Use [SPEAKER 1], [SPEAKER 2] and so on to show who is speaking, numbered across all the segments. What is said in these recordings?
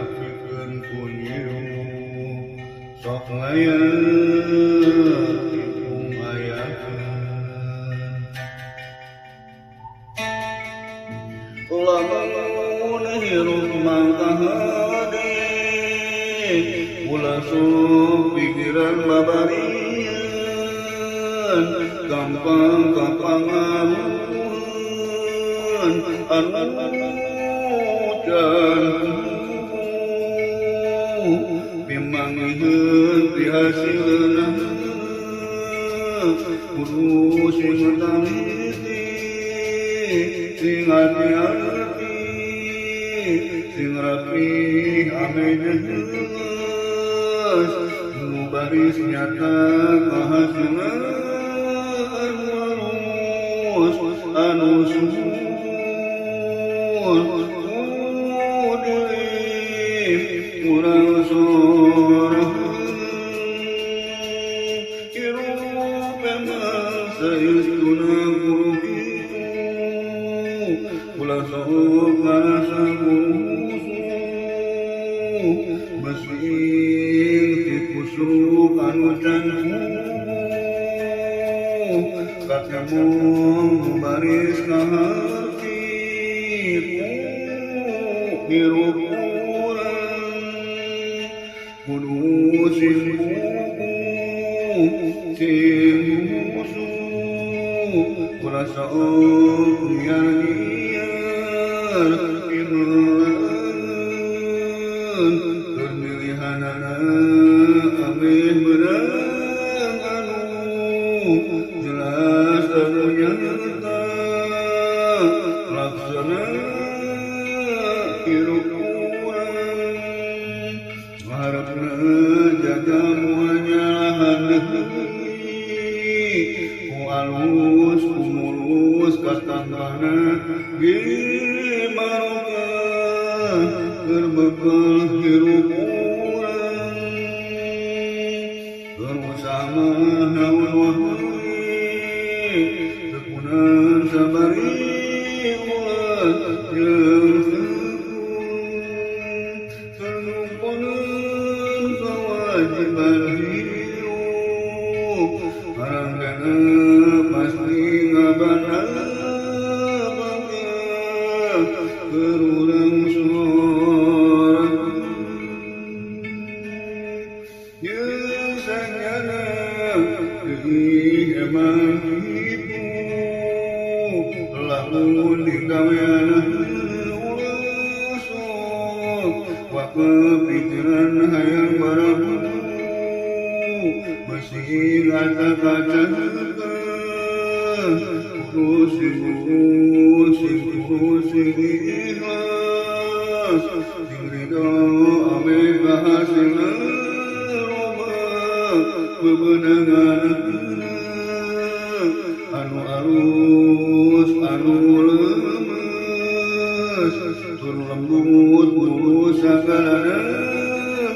[SPEAKER 1] apikeun kunyiru sok ngayeuh ipung ayakeun lamun hirup mangka hade ulah sok pikiran babarieun gampang kapangaruhun anu bimangihun pihasilna kudu sing taliti sing hati-hati sing rapi ame jelas nu baris nyata kahasilna anu suhun urang sorah hirup emang saestuna guru kitu ulah sok ngarasa musuh mesin ti kusuk anu can kakemong baris ngahati hirup kudu sing buku sing musuh ulah sok nyiar iman pemilihanana ameh berang anu jelas anu nyata laksana hirup harapna jaga muanya handeuy ku alus ku mulus katambahna gimaroga keur bekal hirup urang keur usama naon wae tekunan sabari ulah jeung kewajiban hidup harangana pasti ngabana bangga kerurang sorang yesanyana emang itu lamun digaweana ulah sok kepikiran hayang barabu masih kaca-kaca kurusing ikhlas sing ridho ame kahasilna loba bebenangan anu arus anu lemes tur lembut mulus sagalana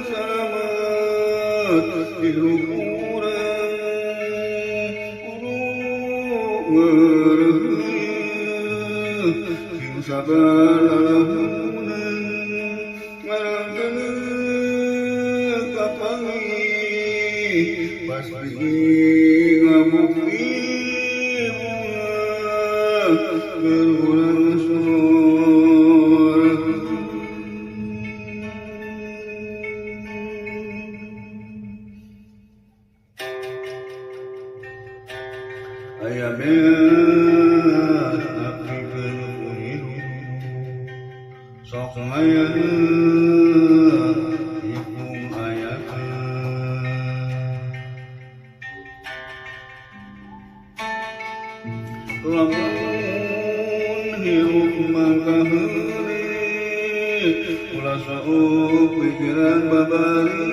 [SPEAKER 1] salamet hirup urang kudu ngeureuh sing sabar lalamunan ngarangkeun kapangi pasti ngabukti keur urang sorang aya beas apikeun kunyiru sok ngayeuh ipung ayakeun lamun hirup mangka heureuy ulah sok pikiran babarieun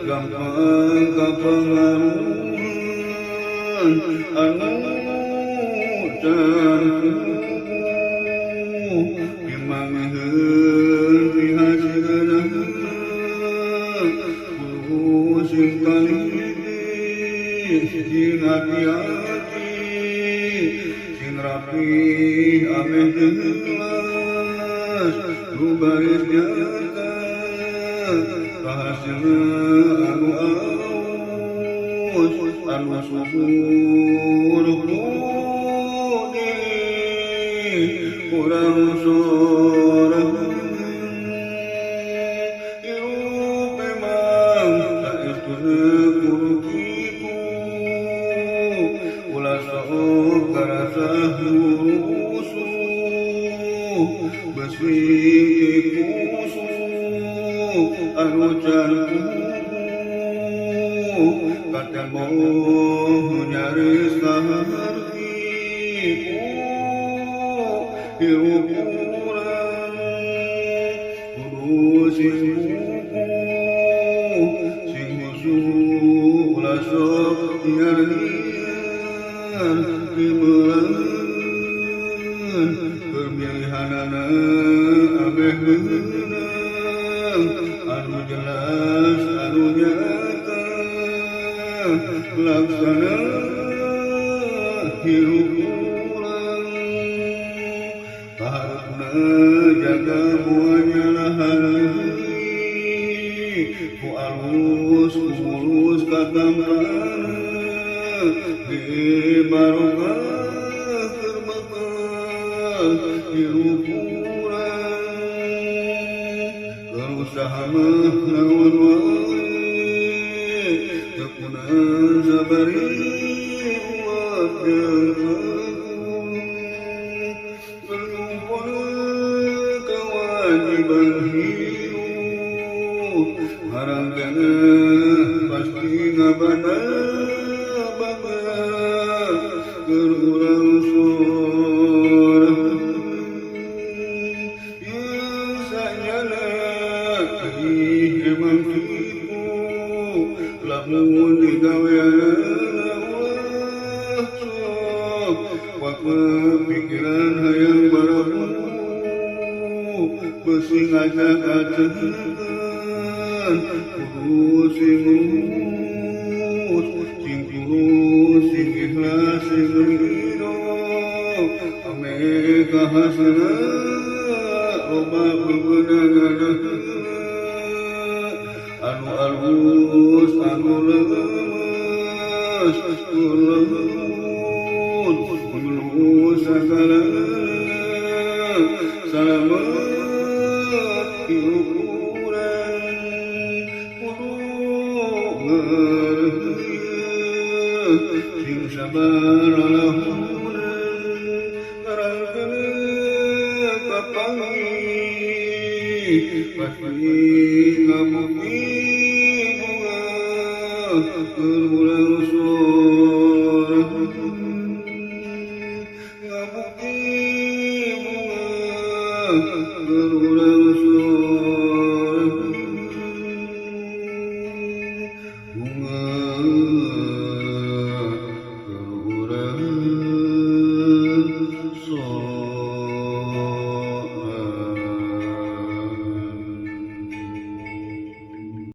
[SPEAKER 1] gampang kapangaruhun anu cantuh imangheun pihasilna kudu sing taliti sing hati-hati sing rapi ameh jelas rubaris nyata kahasilna anu aus anu susur pudi kurang sorang hirup memang saestuna kudu kitu ulah sok karasa musuh besi kusuh anu can kadang mau nyaris kaharti hirup urang kudu sing musuh ulah sok nyar-nyar dimelan pemilihanana abeh menang anu jelas anu nyata laksana hirup urang kaharepna jaga muanya lahari ku alus ku mulus katamrana di barokah terbekal hirup urang berusaha mah lawan wae tekunan sabari uat jeung berkumpul kewajiban hidup harangkana pasti ngabana bangga keur urang sorang biasanyana emang kitu lamun digaweanana ulah sok waktu pikiran hayang barabu besi ngajak-ajakan kudu sing lurus sing tulus sing ikhlas sing ridho ame kahasilna loba bebeunangan anu alus anu lemes kulun menulus sagala salamet hirup urang kudu ngareuh sing sabar alahurang karangkana kapangi pasti ngabukti bunga keur urang sorang ngabukti bunga keur urang sorang